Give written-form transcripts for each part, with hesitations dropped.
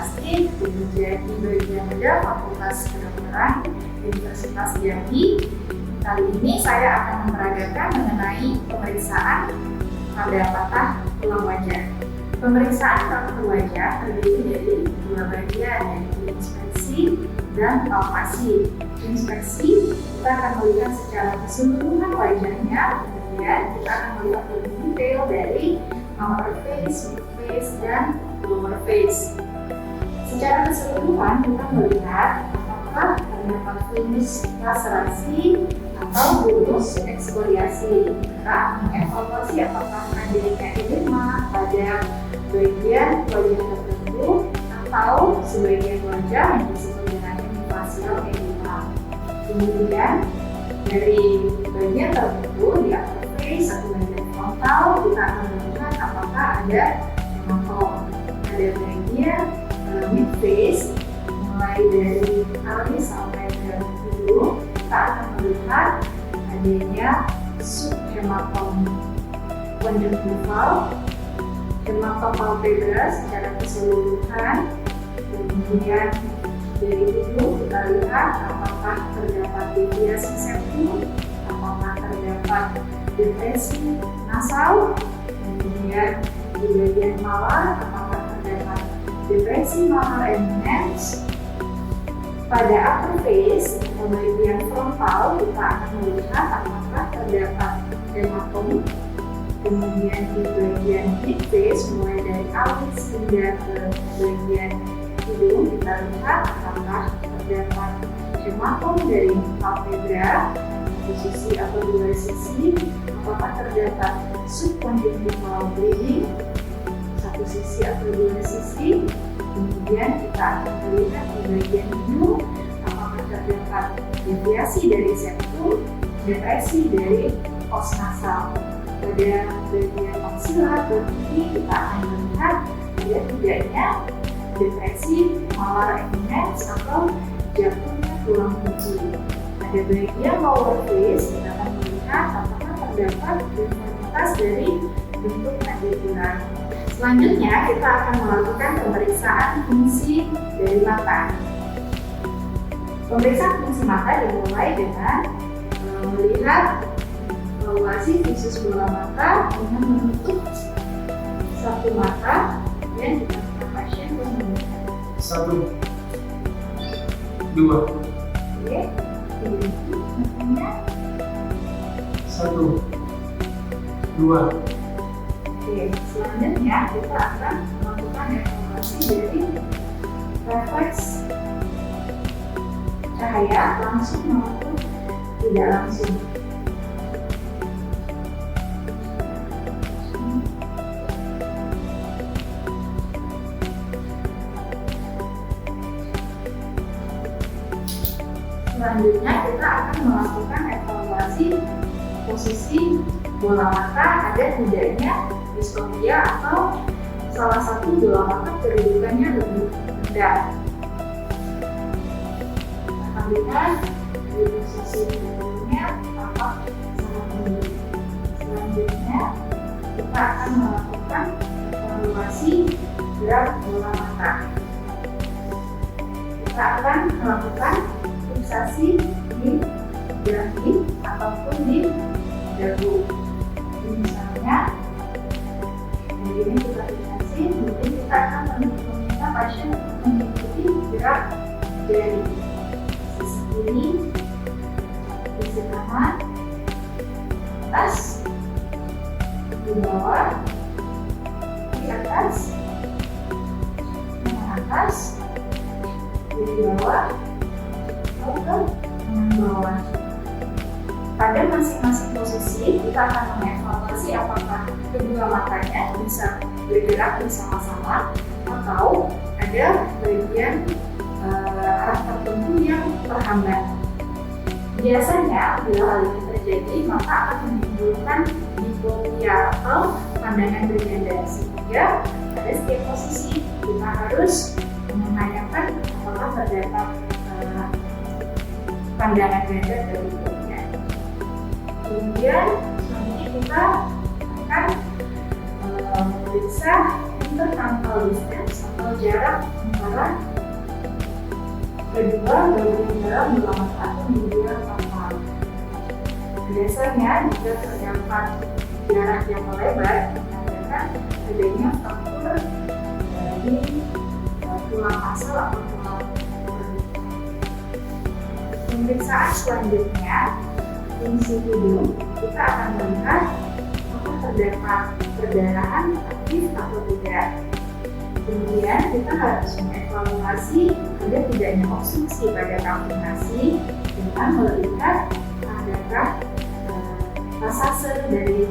plastik, menjadi bagian dari Fakultas Kedokteran Universitas Jambi. Kali ini saya akan memeragakan mengenai pemeriksaan pada patah tulang wajah. Pemeriksaan patah wajah terdiri dari dua bagian, yaitu inspeksi dan palpasi. Inspeksi, kita akan melihat secara keseluruhan wajahnya, kemudian kita akan melihat lebih detail dari upper face, mid face, dan lower face. Secara keseluruhan kita melihat apakah terdapat finish laserasi atau bonus ekskoriasi. Kita mengevaluasi apakah adanya edema pada bagian wajah tertentu atau sebagian wajah yang disebut dengan hemifasial edema. Kemudian dari bagian tertentu di upper face atau bagian frontal kita akan melihat apakah ada hematom. Ada bagian mid face mulai dari alis sampai ke hidung, kita akan melihat adanya subhematom konjungtival, hematom palpebra secara keseluruhan. Kemudian dari hidung kita lihat apakah terdapat deviasi septum, apakah terdapat depresi nasal. Kemudian di bagian malar apakah terdapat depresi malar eminens. Pada upper face atau bagian frontal kita akan melihat apakah terdapat hematom. Kemudian di bagian mid face mulai dari alis hingga ke bagian hidung kita lihat apakah terdapat hematom dari palpebra satu sisi atau dua sisi, apakah terdapat subconjunctival bleeding satu sisi atau dua sisi. Kemudian kita akan melihat di bagian hidung apakah terdapat deviasi dari septum, depresi dari os nasal. Pada bagian maksilar ini kita akan melihat ada tidaknya depresi malar eminens atau jatuhnya tulang kunci. Pada bagian lower face kita akan melihat apakah terdapat deformitas dari bentuk mandibula. Selanjutnya kita akan melakukan pemeriksaan fungsi dari mata. Pemeriksaan fungsi mata dimulai dengan melihat evaluasi visus bola mata dengan menutup satu mata dan jika pasien membuka. 1, 2. Oke, ini matanya. 1, 2. Oke, selanjutnya kita akan melakukan evaluasi dari refleks cahaya langsung maupun tidak langsung. Selanjutnya kita akan melakukan evaluasi posisi bola mata, ada tidaknya distonia atau salah satu bola mata kedudukannya lebih rendah. Kita akan lihat di posisi kedua tampak sangat tinggi. Selanjutnya kita akan melakukan evaluasi gerak bola mata. Kita akan melakukan fiksasi di dahi ataupun di dagu. Misalnya, ini kita fiksasi, kemudian kita akan meminta pasien untuk mengikuti gerak dari sisi kiri, sisi kanan, atas, di bawah, di atas, di bawah, ke bawah. Pada masing-masing posisi kita akan mengevaluasi apakah kedua matanya bisa bergerak bersama-sama atau ada bagian arah tertentu yang terhambat. Biasanya bila hal ini terjadi maka akan menimbulkan diplopia atau pandangan berganda, sehingga pada setiap posisi kita harus menanyakan apakah terdapat pandangan ganda berikutnya. Kemudian selanjutnya kita akan memeriksa interfrontal distance atau jarak antara kedua bagian dalam bola atau media kapal. Biasanya jika terdapat jarak yang melebar, menandakan adanya faktor di tulang asal atau tulang perut. Pemeriksaan selanjutnya, fungsi hidung, kita akan melihat apakah terdapat perdarahan aktif atau tidak. Kemudian kita harus mengevaluasi ada tidaknya obstruksi pada kaki nasi dengan melihat adakah pasase dari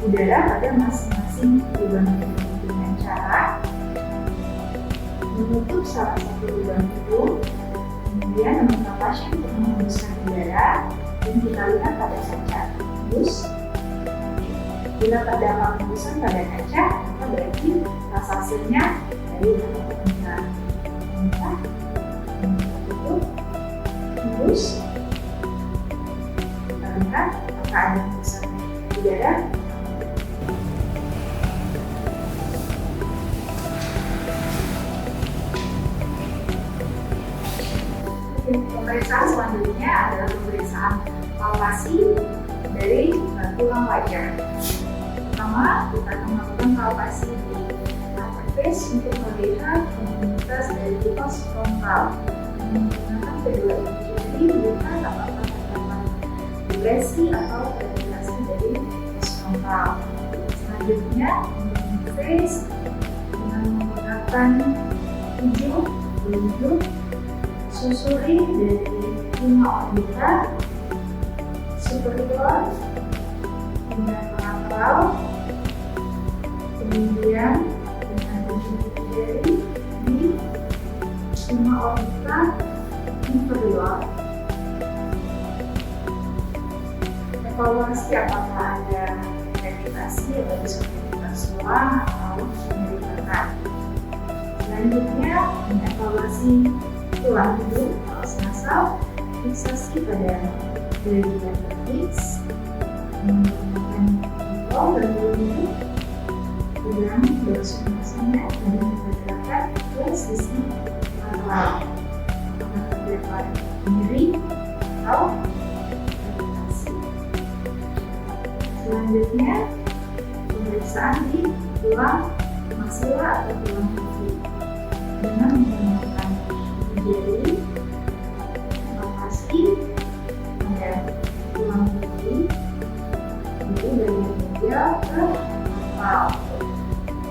udara pada masing-masing lubang hidung dengan cara menutup salah satu lubang hidung, kemudian meminta pasien untuk menghembuskan udara dan kita lihat pada kaca. Terus, bila terdapat hembusan pada kaca, maka berarti pasasenya dari kita tutup, hembus, kita lihat apakah ada hembusan udara. Pemeriksaan selanjutnya adalah pemeriksaan palpasi dari tulang wajah. Pertama, kita akan melakukan palpasi di upper face untuk melihat komunitas dari pos frontal. Menggunakan kedua jari, melihat apakah terdapat depresi atau ventilasi dari pos frontal. Selanjutnya, untuk face dengan menggunakan ujung, susuri dari 5 orbita superior hingga lateral, kemudian dengan ujung jari di 5 orbita inferior. Evaluasi apakah ada gravitasi atau diskonektivitas tulang atau nyeri tekan. Selanjutnya, mengevaluasi tulang hidung, paus nasal, fiksasi pada bagian vertex, menggunakan jempol dan bulu hidung, ulang dorsum maksimal, dan kita gerakan ke sisi lateral. Apakah terdapat nyeri atau gravitasi. Selanjutnya, pemeriksaan di tulang maksila atau tulang pipi dengan menggunakan jari, palpasi pada tulang pipi, jadi bagian medial ke lateral.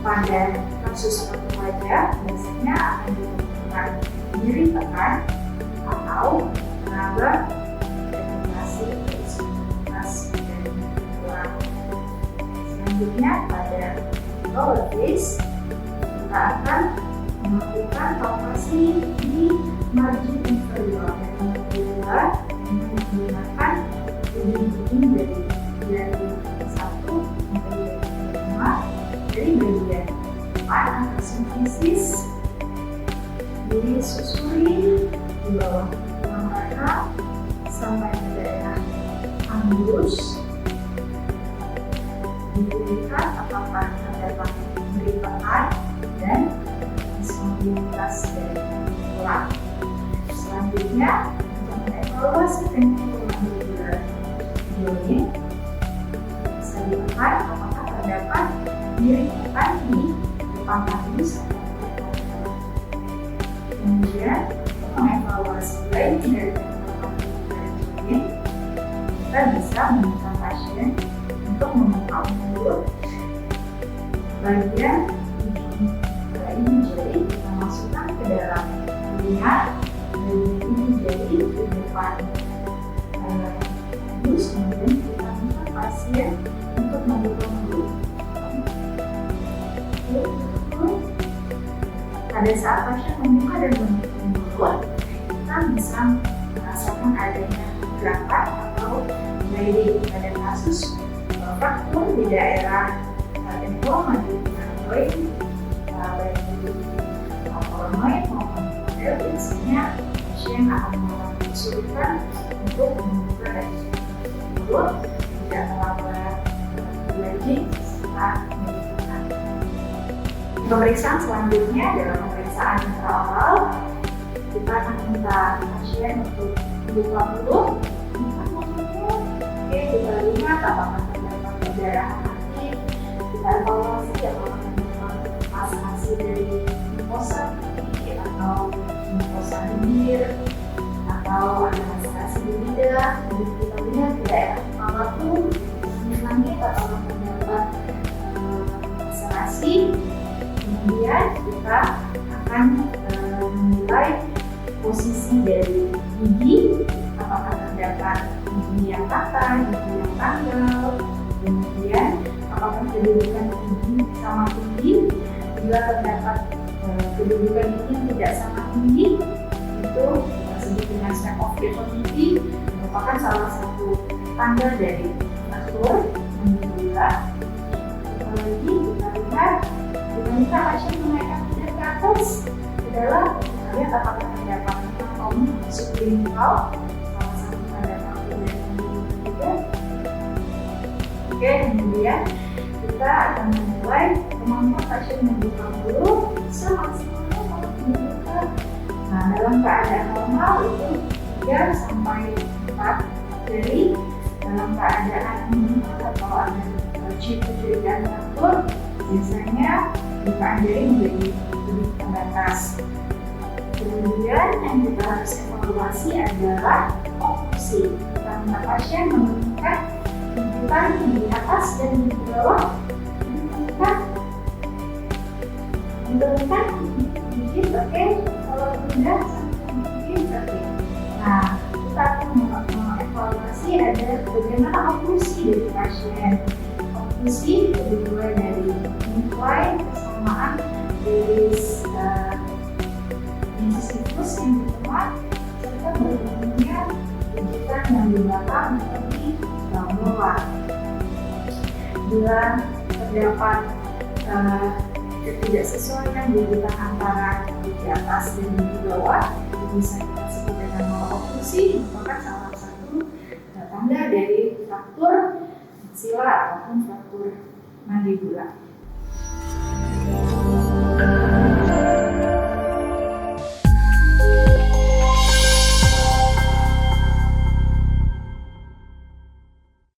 Pada kasus paru wajah biasanya akan dilakukan nyeri tekan atau tenaga ventilasi dari tulang. Selanjutnya pada lower face kita akan melakukan palpasi di margin inferior dan kedua dengan menggunakan ujung-ujung dari jari 1 sampai jari 5 dari bagian depan atau simfisis disusuri di bawah tulang rahang sampai ke daerah angus. Dilihat apakah terdapat nyeri tekan dan diskontinuitas dari tulang. Selanjutnya, untuk mengevaluasi ventricular joint, bisa dilihat apakah terdapat nyeri tekan di depan anus atau depan. Kemudian, untuk mengevaluasi lain dari ventricular joint, kita bisa meminta pasien untuk membuka mulut bagian ini jari kita masukkan ke dalam telinga dan ini jari di depan anus, kemudian kita minta pasien untuk membuka mulut. Pada saat pasien membuka dan menutup mulut, kita bisa merasakan adanya gerakan atau gliding pada kasus fraktur di daerah temporomandibular baik itu coronoid maupun model. Biasanya pasien akan mengalami kesulitan untuk membuka dan mulut, tidak melakukan gliding saat menyebutkan. Pemeriksaan selanjutnya adalah pemeriksaan pemeriksaan intraoral, kita akan minta pasien untuk membuka mulut. Oke, kita lihat apakah terdapat perdarahan aktif. Kita evaluasi apakah terdapat hasil dari mukosa pipi atau mukosa bibir, atau ada hasil di lidah. Jadi kita lihat di daerah kepala pun langit atau terdapat hasil. Kemudian kita akan menilai posisi dari gigi, apakah terdapat gigi yang patah, gigi yang tanggal, kemudian apakah kedudukan gigi sama tinggi. Bila terdapat kedudukan gigi yang tidak sama tinggi, itu kita sebut dengan snap of deformity, merupakan salah satu tanda dari fraktur mandibula. Lagi kita lihat kita pasien menaikkan lidah ke atas adalah kita lihat apakah terdapat anatomi sublingual, salah satu tanda fraktur dari mandibula juga. Oke, kemudian kita akan menilai kemampuan pasien membuka mulut semaksimalnya kalau membuka. Nah, dalam keadaan normal itu 3 sampai 4 jari. Dalam keadaan meningkat atau ada ciri-ciri fraktur, biasanya bukaan jari menjadi lebih terbatas. Kemudian yang kita harus evaluasi adalah oklusi. Kita minta pasien menurunkan gigitan di atas dan di bawah, menurunkan gigi, oke. Kalau tidak sampai gigi, oke. Nah, kita akan mengevaluasi ada bagaimana oklusi dari pasien. Oklusi dimulai dari midline, kesamaan dari incisivus yang ditemukan, serta berikutnya gigitan yang di belakang atau di bawah. Bila terdapat ketidaksesuaian gigitan antara di atas dan di bawah, itu bisa kita sebut dengan maloklusi, merupakan salah satu tanda dari fraktur maksila ataupun fraktur mandibula.